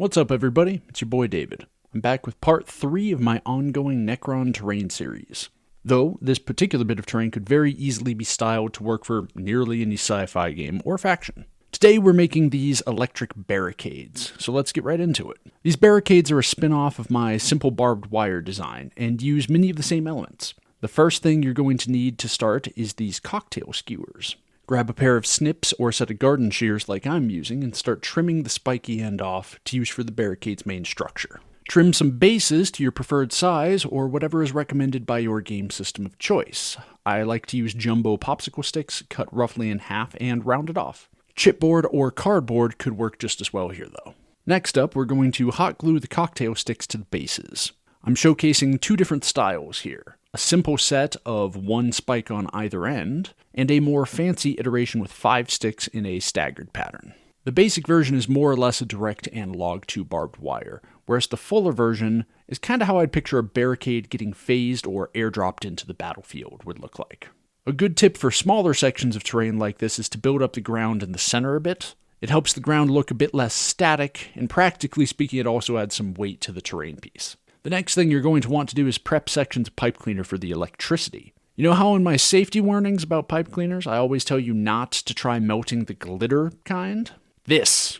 What's up, everybody? It's your boy David. I'm back with part 3 of my ongoing Necron terrain series. Though, this particular bit of terrain could very easily be styled to work for nearly any sci-fi game or faction. Today we're making these electric barricades, so let's get right into it. These barricades are a spin-off of my simple barbed wire design, and use many of the same elements. The first thing you're going to need to start is these cocktail skewers. Grab a pair of snips or a set of garden shears like I'm using and start trimming the spiky end off to use for the barricade's main structure. Trim some bases to your preferred size or whatever is recommended by your game system of choice. I like to use jumbo popsicle sticks cut roughly in half and rounded off. Chipboard or cardboard could work just as well here though. Next up, we're going to hot glue the cocktail sticks to the bases. I'm showcasing two different styles here. A simple set of one spike on either end, and a more fancy iteration with 5 sticks in a staggered pattern. The basic version is more or less a direct analog to barbed wire, whereas the fuller version is kind of how I'd picture a barricade getting phased or airdropped into the battlefield would look like. A good tip for smaller sections of terrain like this is to build up the ground in the center a bit. It helps the ground look a bit less static, and practically speaking it also adds some weight to the terrain piece. The next thing you're going to want to do is prep sections of pipe cleaner for the electricity. You know how in my safety warnings about pipe cleaners, I always tell you not to try melting the glitter kind? This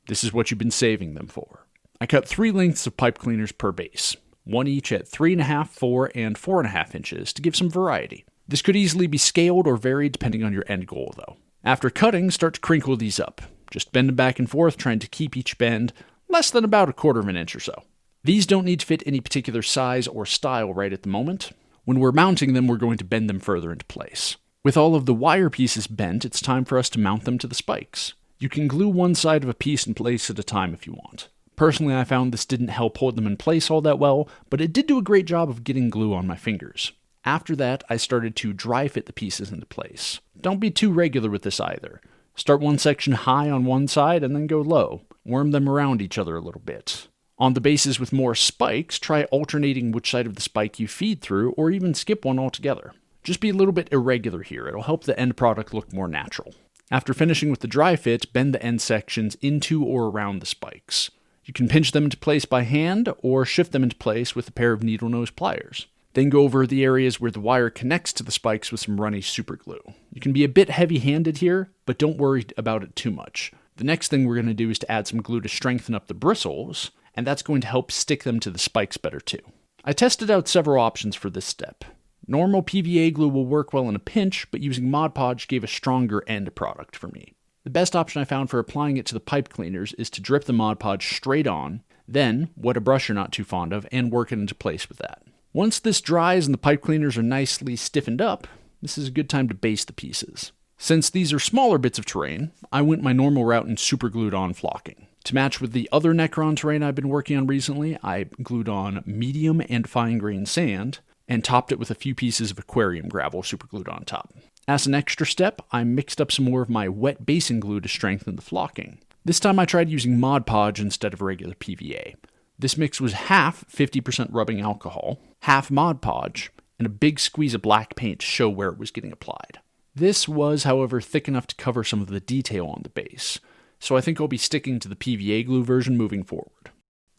is what you've been saving them for. I cut 3 lengths of pipe cleaners per base, one each at 3.5, 4, and 4.5 inches to give some variety. This could easily be scaled or varied depending on your end goal though. After cutting, start to crinkle these up. Just bend them back and forth, trying to keep each bend less than about 1/4 inch or so. These don't need to fit any particular size or style right at the moment. When we're mounting them, we're going to bend them further into place. With all of the wire pieces bent, it's time for us to mount them to the spikes. You can glue one side of a piece in place at a time if you want. Personally, I found this didn't help hold them in place all that well, but it did do a great job of getting glue on my fingers. After that, I started to dry fit the pieces into place. Don't be too regular with this either. Start one section high on one side and then go low. Worm them around each other a little bit. On the bases with more spikes, try alternating which side of the spike you feed through, or even skip one altogether. Just be a little bit irregular here, it'll help the end product look more natural. After finishing with the dry fit, bend the end sections into or around the spikes. You can pinch them into place by hand, or shift them into place with a pair of needle nose pliers. Then go over the areas where the wire connects to the spikes with some runny super glue. You can be a bit heavy-handed here, but don't worry about it too much. The next thing we're going to do is to add some glue to strengthen up the bristles, and that's going to help stick them to the spikes better too. I tested out several options for this step. Normal PVA glue will work well in a pinch, but using Mod Podge gave a stronger end product for me. The best option I found for applying it to the pipe cleaners is to drip the Mod Podge straight on, then wet a brush you're not too fond of, and work it into place with that. Once this dries and the pipe cleaners are nicely stiffened up, this is a good time to base the pieces. Since these are smaller bits of terrain, I went my normal route and super glued on flocking. To match with the other Necron terrain I've been working on recently, I glued on medium and fine-grained sand, and topped it with a few pieces of aquarium gravel superglued on top. As an extra step, I mixed up some more of my wet basin glue to strengthen the flocking. This time I tried using Mod Podge instead of regular PVA. This mix was half 50% rubbing alcohol, half Mod Podge, and a big squeeze of black paint to show where it was getting applied. This was, however, thick enough to cover some of the detail on the base, so I think I'll be sticking to the PVA glue version moving forward.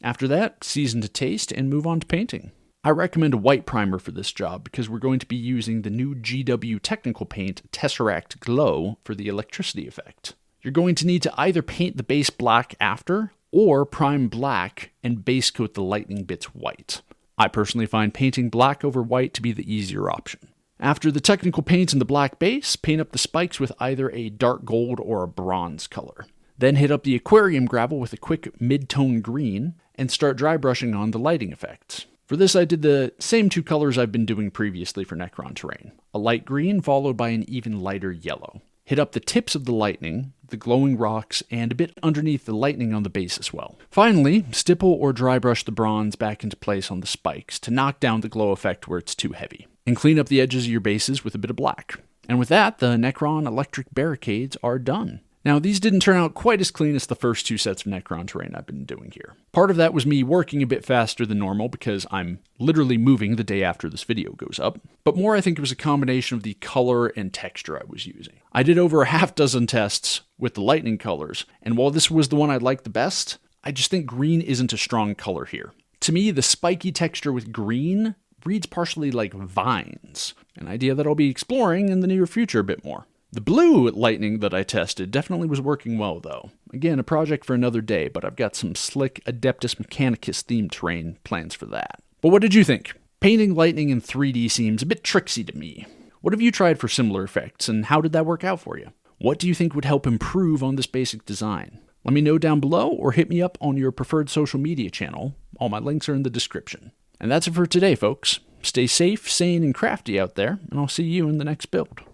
After that, season to taste and move on to painting. I recommend a white primer for this job because we're going to be using the new GW Technical Paint Tesseract Glow for the electricity effect. You're going to need to either paint the base black after, or prime black and base coat the lightning bits white. I personally find painting black over white to be the easier option. After the technical paint and the black base, paint up the spikes with either a dark gold or a bronze color. Then hit up the aquarium gravel with a quick mid-tone green, and start dry brushing on the lighting effects. For this I did the same 2 colors I've been doing previously for Necron terrain. A light green followed by an even lighter yellow. Hit up the tips of the lightning, the glowing rocks, and a bit underneath the lightning on the base as well. Finally, stipple or dry brush the bronze back into place on the spikes to knock down the glow effect where it's too heavy. And clean up the edges of your bases with a bit of black. And with that, the Necron electric barricades are done. Now, these didn't turn out quite as clean as the first 2 sets of Necron terrain I've been doing here. Part of that was me working a bit faster than normal because I'm literally moving the day after this video goes up, but more I think it was a combination of the color and texture I was using. I did over a half dozen tests with the lightning colors, and while this was the one I liked the best, I just think green isn't a strong color here. To me, the spiky texture with green reads partially like vines, an idea that I'll be exploring in the near future a bit more. The blue lightning that I tested definitely was working well though. Again, a project for another day, but I've got some slick Adeptus Mechanicus themed terrain plans for that. But what did you think? Painting lightning in 3D seems a bit tricksy to me. What have you tried for similar effects, and how did that work out for you? What do you think would help improve on this basic design? Let me know down below or hit me up on your preferred social media channel. All my links are in the description. And that's it for today, folks. Stay safe, sane, and crafty out there, and I'll see you in the next build.